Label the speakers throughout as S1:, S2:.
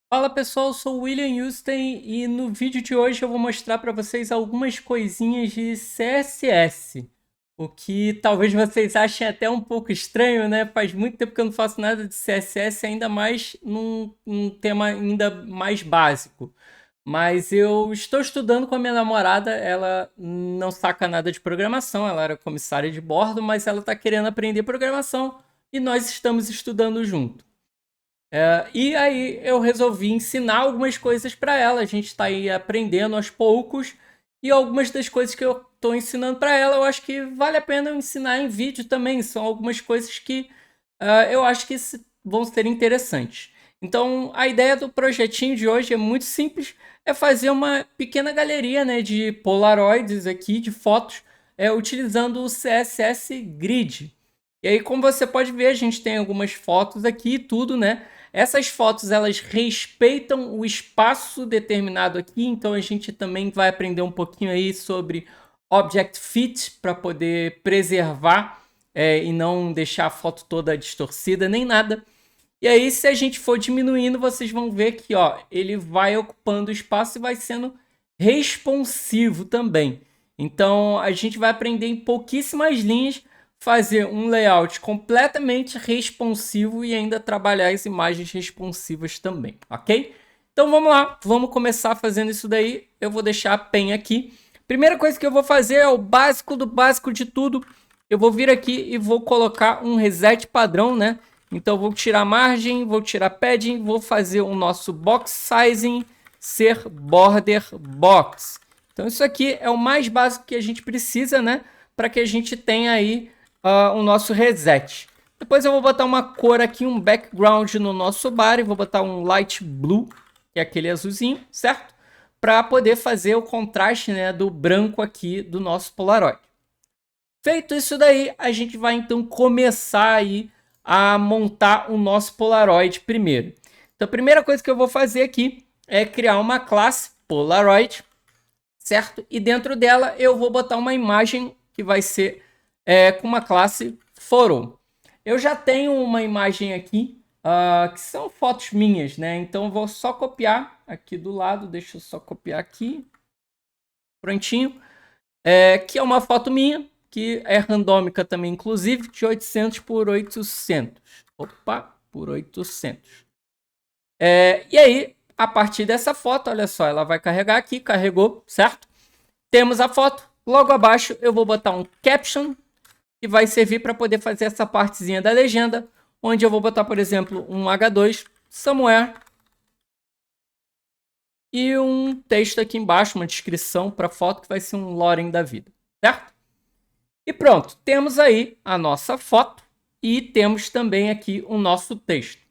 S1: Fala pessoal, eu sou o William Houston e no vídeo de hoje eu vou mostrar para vocês algumas coisinhas de CSS. O que talvez vocês achem até um pouco estranho, né? Faz muito tempo que eu não faço nada de CSS, ainda mais num tema ainda mais básico. Mas eu estou estudando com a minha namorada, ela não saca nada de programação, ela era comissária de bordo, mas ela está querendo aprender programação e nós estamos estudando junto. E aí eu resolvi ensinar algumas coisas para ela. A gente está aí aprendendo aos poucos. E algumas das coisas que eu estou ensinando para ela, eu acho que vale a pena eu ensinar em vídeo também. São algumas coisas que eu acho que vão ser interessantes. Então, a ideia do projetinho de hoje é muito simples. É fazer uma pequena galeria, né, de polaroids aqui, de fotos, utilizando o CSS Grid. E aí, como você pode ver, a gente tem algumas fotos aqui e tudo, né? Essas fotos elas respeitam o espaço determinado aqui, então a gente também vai aprender um pouquinho aí sobre Object Fit para poder preservar e não deixar a foto toda distorcida nem nada. E aí, se a gente for diminuindo, vocês vão ver que ó, ele vai ocupando espaço e vai sendo responsivo também. Então, a gente vai aprender em pouquíssimas linhas fazer um layout completamente responsivo e ainda trabalhar as imagens responsivas também, ok? Então vamos lá, vamos começar fazendo isso daí. Eu vou deixar a pen aqui. Primeira coisa que eu vou fazer é o básico do básico de tudo. Eu vou vir aqui e vou colocar um reset padrão, né? Então vou tirar margem, vou tirar padding, vou fazer o nosso box sizing ser border box. Então isso aqui é o mais básico que a gente precisa, né? Para que a gente tenha aí o nosso reset. Depois eu vou botar uma cor aqui, um background no nosso bar e vou botar um light blue, que é aquele azulzinho, certo? Para poder fazer o contraste, né, do branco aqui do nosso Polaroid. Feito isso daí, a gente vai então começar aí a montar o nosso Polaroid primeiro. Então a primeira coisa que eu vou fazer aqui é criar uma classe Polaroid, certo? E dentro dela eu vou botar uma imagem que vai ser com uma classe Photo. Eu já tenho uma imagem aqui que são fotos minhas, né? Então eu vou só copiar aqui do lado, deixa eu só copiar aqui, prontinho. Que é uma foto minha, que é randômica também, inclusive, de 800 por 800. Opa, por 800. E aí, a partir dessa foto, olha só, ela vai carregar aqui, carregou, certo? Temos a foto. Logo abaixo eu vou botar um caption que vai servir para poder fazer essa partezinha da legenda, onde eu vou botar, por exemplo, um H2 somewhere e um texto aqui embaixo, uma descrição para a foto que vai ser um lorem da vida, certo? E pronto, temos aí a nossa foto e temos também aqui o nosso texto.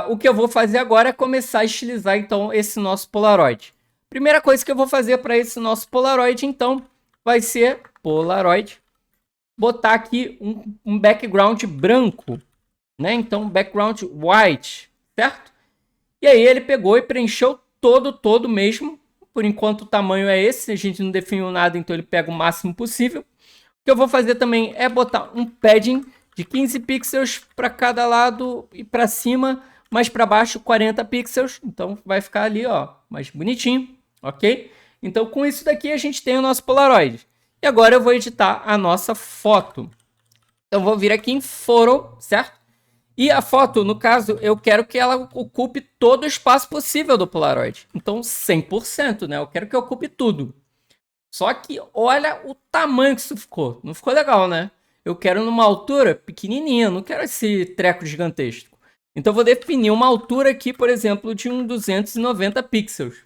S1: O que eu vou fazer agora é começar a estilizar então esse nosso Polaroid. Primeira coisa que eu vou fazer para esse nosso Polaroid então vai ser Polaroid, botar aqui um background branco, né? Então background white, certo? E aí ele pegou e preencheu todo mesmo. Por enquanto o tamanho é esse, a gente não definiu nada, então ele pega o máximo possível. O que eu vou fazer também é botar um padding de 15 pixels para cada lado e para cima, mas para baixo 40 pixels. Então vai ficar ali, ó, mais bonitinho, ok? Então com isso daqui a gente tem o nosso Polaroid. E agora eu vou editar a nossa foto. Então vou vir aqui em Photo, certo? E a foto, no caso, eu quero que ela ocupe todo o espaço possível do Polaroid. Então 100%, né? Eu quero que ocupe tudo. Só que olha o tamanho que isso ficou. Não ficou legal, né? Eu quero numa altura pequenininha, não quero esse treco gigantesco. Então eu vou definir uma altura aqui, por exemplo, de um 290 pixels.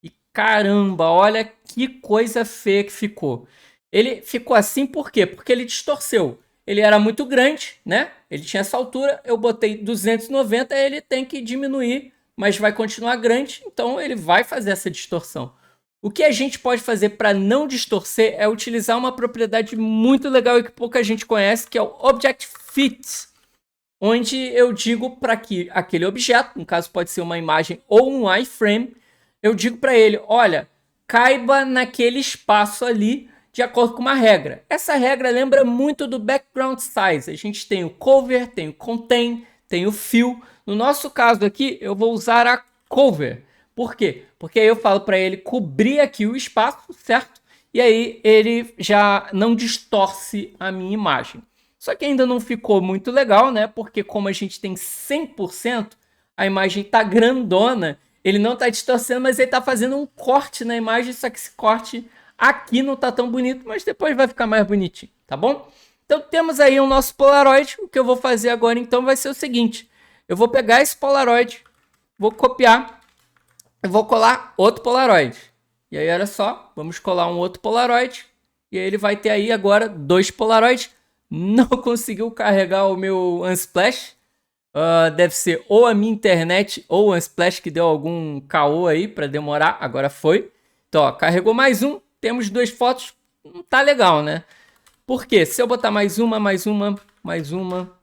S1: E caramba, olha que coisa feia que ficou. Ele ficou assim por quê? Porque ele distorceu. Ele era muito grande, né? Ele tinha essa altura, eu botei 290, ele tem que diminuir, mas vai continuar grande, então ele vai fazer essa distorção. O que a gente pode fazer para não distorcer é utilizar uma propriedade muito legal e que pouca gente conhece, que é o Object Fit, onde eu digo para que aquele objeto, no caso pode ser uma imagem ou um iframe, eu digo para ele, olha, caiba naquele espaço ali de acordo com uma regra. Essa regra lembra muito do background size. A gente tem o cover, tem o contain, tem o fill. No nosso caso aqui, eu vou usar a cover. Por quê? Porque aí eu falo para ele cobrir aqui o espaço, certo? E aí ele já não distorce a minha imagem. Só que ainda não ficou muito legal, né? Porque como a gente tem 100%, a imagem tá grandona, ele não tá distorcendo, mas ele tá fazendo um corte na imagem, só que esse corte aqui não tá tão bonito, mas depois vai ficar mais bonitinho, tá bom? Então temos aí o nosso Polaroid. O que eu vou fazer agora então vai ser o seguinte. Eu vou pegar esse Polaroid, vou copiar, eu vou colar outro Polaroid. E aí olha só, vamos colar um outro Polaroid. E aí ele vai ter aí agora 2 Polaroids. Não conseguiu carregar o meu Unsplash. Deve ser ou a minha internet ou o Unsplash que deu algum caô aí para demorar. Agora foi. Então, ó, carregou mais um. Temos 2 fotos. Não tá legal, né? Porque se eu botar mais uma, mais uma, mais uma,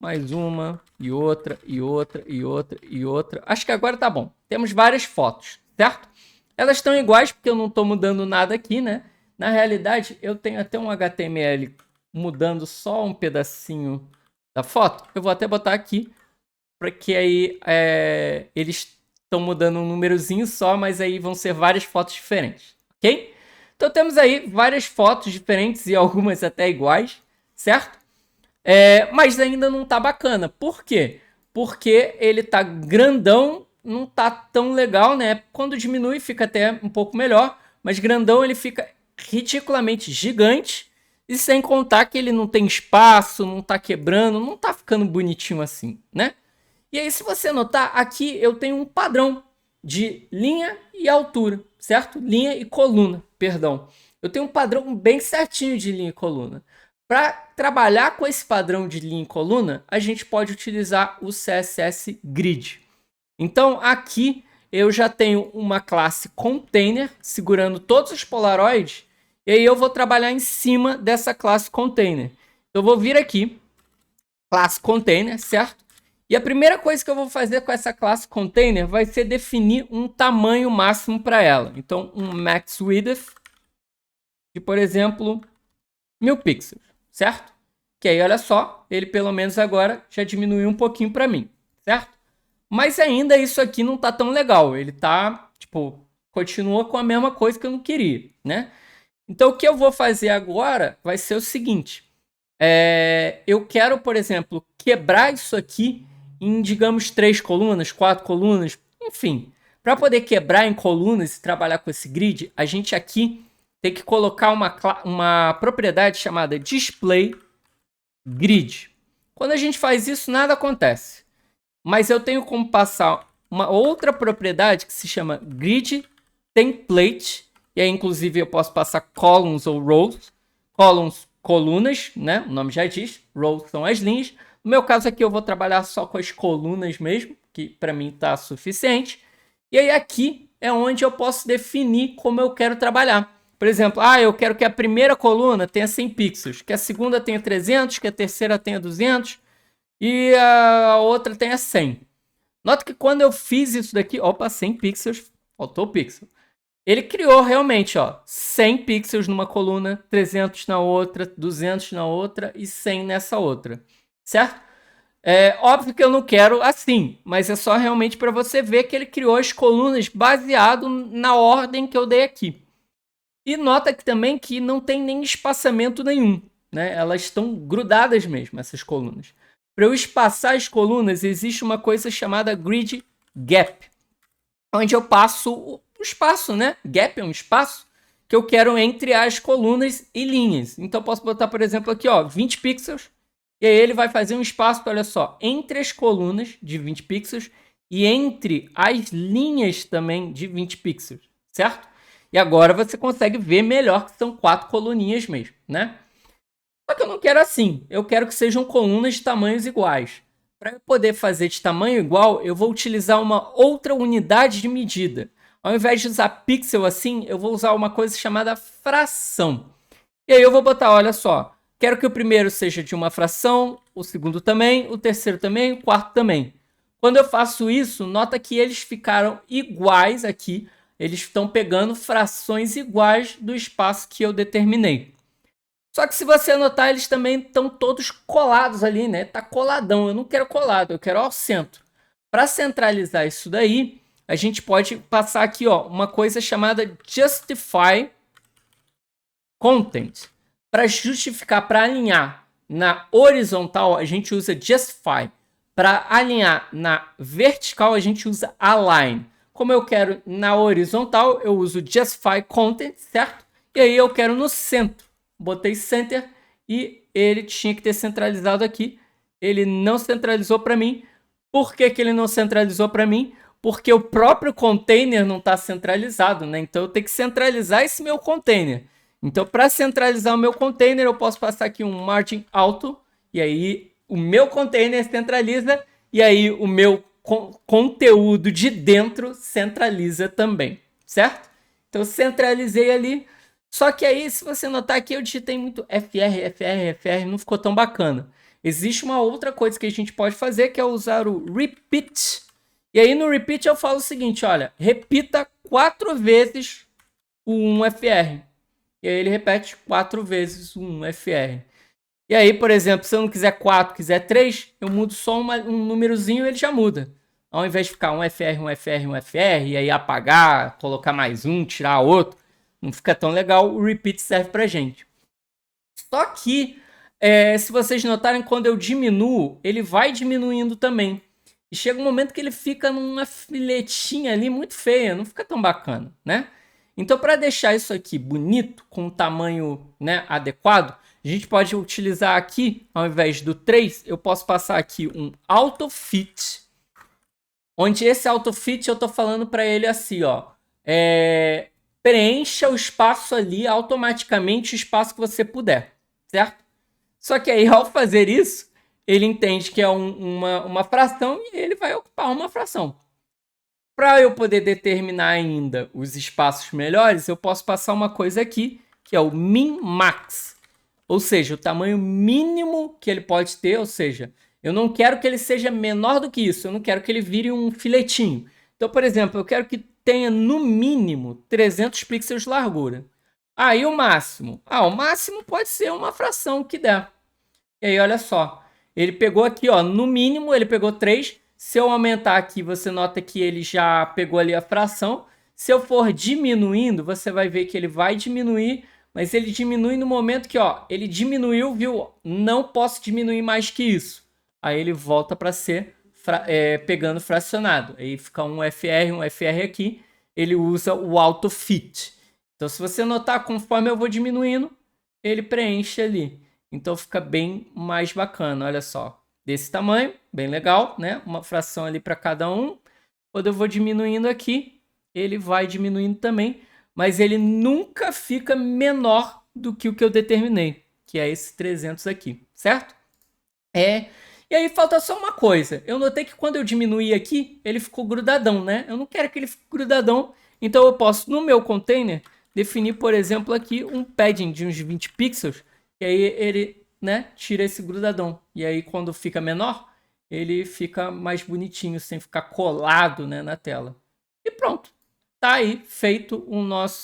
S1: mais uma, e outra, e outra, e outra, e outra. Acho que agora tá bom. Temos várias fotos, certo? Elas estão iguais porque eu não estou mudando nada aqui, né? Na realidade, eu tenho até um HTML mudando só um pedacinho da foto. Eu vou até botar aqui, porque aí eles estão mudando um númerozinho só, mas aí vão ser várias fotos diferentes, ok? Então temos aí várias fotos diferentes e algumas até iguais, certo? Mas ainda não tá bacana. Por quê? Porque ele tá grandão, não tá tão legal, né? Quando diminui fica até um pouco melhor, mas grandão ele fica ridiculamente gigante. E sem contar que ele não tem espaço, não tá quebrando, não tá ficando bonitinho assim, né? E aí, se você notar, aqui eu tenho um padrão de linha e altura, certo? Linha e coluna, perdão. Eu tenho um padrão bem certinho de linha e coluna. Para trabalhar com esse padrão de linha e coluna, a gente pode utilizar o CSS Grid. Então, aqui eu já tenho uma classe container segurando todos os Polaroids, e aí eu vou trabalhar em cima dessa classe container. Eu vou vir aqui, classe container, certo? E a primeira coisa que eu vou fazer com essa classe container vai ser definir um tamanho máximo para ela. Então, um max width de, por exemplo, 1000 pixels, certo? Que aí, olha só, ele pelo menos agora já diminuiu um pouquinho para mim, certo? Mas ainda isso aqui não tá tão legal. Ele tá, tipo, continua com a mesma coisa que eu não queria, né? Então, o que eu vou fazer agora vai ser o seguinte. Eu quero, por exemplo, quebrar isso aqui em, digamos, 3 colunas, 4 colunas, enfim. Para poder quebrar em colunas e trabalhar com esse grid, a gente aqui tem que colocar uma propriedade chamada display grid. Quando a gente faz isso, nada acontece. Mas eu tenho como passar uma outra propriedade que se chama grid template. E aí, inclusive, eu posso passar columns ou rows. Columns, colunas, né? O nome já diz. Rows são as linhas. No meu caso aqui, eu vou trabalhar só com as colunas mesmo, que para mim está suficiente. E aí, aqui é onde eu posso definir como eu quero trabalhar. Por exemplo, eu quero que a primeira coluna tenha 100 pixels, que a segunda tenha 300, que a terceira tenha 200 e a outra tenha 100. Nota que quando eu fiz isso daqui, opa, 100 pixels, faltou o pixel. Ele criou realmente, 100 pixels numa coluna, 300 na outra, 200 na outra e 100 nessa outra, certo? Óbvio que eu não quero assim, mas é só realmente para você ver que ele criou as colunas baseado na ordem que eu dei aqui. E nota que também que não tem nem espaçamento nenhum, né? Elas estão grudadas mesmo, essas colunas. Para eu espaçar as colunas, existe uma coisa chamada grid gap, onde eu passo o espaço, né? Gap é um espaço que eu quero entre as colunas e linhas. Então eu posso botar, por exemplo, aqui, 20 pixels. E aí ele vai fazer um espaço, olha só, entre as colunas de 20 pixels e entre as linhas também de 20 pixels, certo? E agora você consegue ver melhor que são 4 coluninhas mesmo, né? Só que eu não quero assim. Eu quero que sejam colunas de tamanhos iguais. Para eu poder fazer de tamanho igual, eu vou utilizar uma outra unidade de medida. Ao invés de usar pixel assim, eu vou usar uma coisa chamada fração. E aí eu vou botar, olha só, quero que o primeiro seja de uma fração, o segundo também, o terceiro também, o quarto também. Quando eu faço isso, nota que eles ficaram iguais aqui. Eles estão pegando frações iguais do espaço que eu determinei. Só que se você notar, eles também estão todos colados ali, né? Tá coladão. Eu não quero colado, eu quero ao centro. Para centralizar isso daí, a gente pode passar aqui, ó, uma coisa chamada Justify Content. Para justificar, para alinhar na horizontal, a gente usa Justify. Para alinhar na vertical, a gente usa Align. Como eu quero na horizontal, eu uso Justify Content, certo? E aí eu quero no centro. Botei Center e ele tinha que ter centralizado aqui. Ele não centralizou para mim. Por que ele não centralizou para mim? Porque o próprio container não está centralizado, né? Então eu tenho que centralizar esse meu container. Então, para centralizar o meu container, eu posso passar aqui um margin alto, e aí o meu container centraliza, e aí o meu conteúdo de dentro centraliza também, certo? Então, centralizei ali. Só que aí, se você notar aqui, eu digitei muito FR, não ficou tão bacana. Existe uma outra coisa que a gente pode fazer, que é usar o repeat. E aí, no repeat, eu falo o seguinte, olha, repita 4 vezes o 1FR. E aí ele repete 4 vezes o 1FR. E aí, por exemplo, se eu não quiser 4, quiser 3, eu mudo só um númerozinho e ele já muda. Ao invés de ficar 1FR, 1FR, 1FR, e aí apagar, colocar mais um, tirar outro, não fica tão legal, o repeat serve pra gente. Só que, se vocês notarem, quando eu diminuo, ele vai diminuindo também. E chega um momento que ele fica numa filetinha ali muito feia, não fica tão bacana, né? Então, para deixar isso aqui bonito, com um tamanho, né, adequado, a gente pode utilizar aqui, ao invés do 3, eu posso passar aqui um Auto Fit, onde esse Auto Fit eu estou falando para ele assim, ó, preencha o espaço ali automaticamente, o espaço que você puder, certo? Só que aí, ao fazer isso, ele entende que é uma fração e ele vai ocupar uma fração. Para eu poder determinar ainda os espaços melhores, eu posso passar uma coisa aqui, que é o min-max. Ou seja, o tamanho mínimo que ele pode ter, ou seja, eu não quero que ele seja menor do que isso, eu não quero que ele vire um filetinho. Então, por exemplo, eu quero que tenha no mínimo 300 pixels de largura. Aí o máximo? O máximo pode ser uma fração que der. E aí, olha só, ele pegou aqui, ó, no mínimo ele pegou 3. Se eu aumentar aqui, você nota que ele já pegou ali a fração. Se eu for diminuindo, você vai ver que ele vai diminuir, mas ele diminui no momento que, ó, ele diminuiu, viu? Não posso diminuir mais que isso. Aí ele volta para ser pegando fracionado. Aí fica um FR aqui. Ele usa o Auto Fit. Então, se você notar, conforme eu vou diminuindo, ele preenche ali. Então fica bem mais bacana, olha só. Desse tamanho, bem legal, né? Uma fração ali para cada um. Quando eu vou diminuindo aqui, ele vai diminuindo também, mas ele nunca fica menor do que o que eu determinei, que é esse 300 aqui, certo? E aí falta só uma coisa. Eu notei que quando eu diminuí aqui, ele ficou grudadão, né? Eu não quero que ele fique grudadão, então eu posso, no meu container, definir, por exemplo, aqui um padding de uns 20 pixels, e aí ele, né, tira esse grudadão. E aí quando fica menor, ele fica mais bonitinho, sem ficar colado, né, na tela. E pronto. Tá aí feito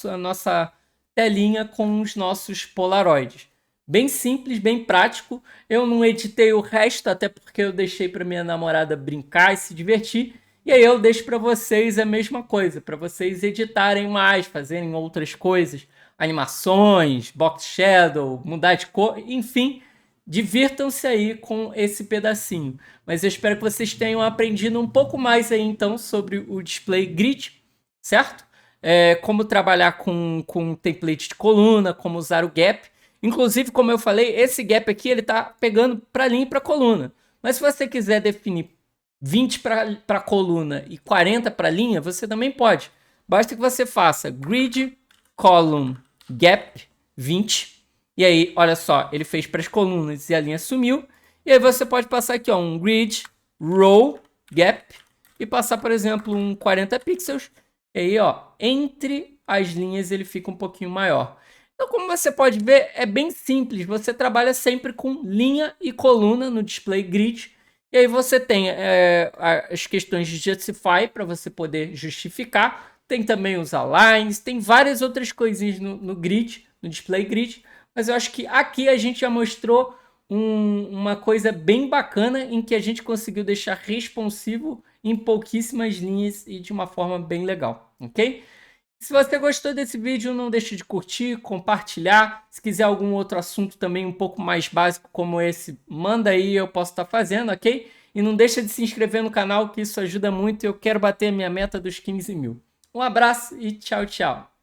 S1: a nossa telinha com os nossos polaroides. Bem simples, bem prático. Eu não editei o resto, até porque eu deixei para minha namorada brincar e se divertir. E aí eu deixo para vocês a mesma coisa, para vocês editarem mais, fazerem outras coisas, animações, box shadow, mudar de cor, enfim, divirtam-se aí com esse pedacinho. Mas eu espero que vocês tenham aprendido um pouco mais aí então sobre o display grid, certo? Como trabalhar com template de coluna, como usar o gap. Inclusive, como eu falei, esse gap aqui ele tá pegando para linha e para coluna. Mas se você quiser definir 20 para coluna e 40 para linha, você também pode. Basta que você faça grid column gap 20. E aí, olha só, ele fez para as colunas e a linha sumiu. E aí você pode passar aqui, ó, um grid row gap e passar, por exemplo, um 40 pixels. E aí, ó, entre as linhas ele fica um pouquinho maior. Então, como você pode ver, é bem simples. Você trabalha sempre com linha e coluna no display grid. E aí você tem as questões de justify para você poder justificar. Tem também os aligns, tem várias outras coisinhas no grid, no display grid. Mas eu acho que aqui a gente já mostrou uma coisa bem bacana em que a gente conseguiu deixar responsivo em pouquíssimas linhas e de uma forma bem legal, ok? Se você gostou desse vídeo, não deixe de curtir, compartilhar. Se quiser algum outro assunto também um pouco mais básico como esse, manda aí, eu posso estar fazendo, ok? E não deixa de se inscrever no canal, que isso ajuda muito e eu quero bater a minha meta dos 15 mil. Um abraço e tchau, tchau.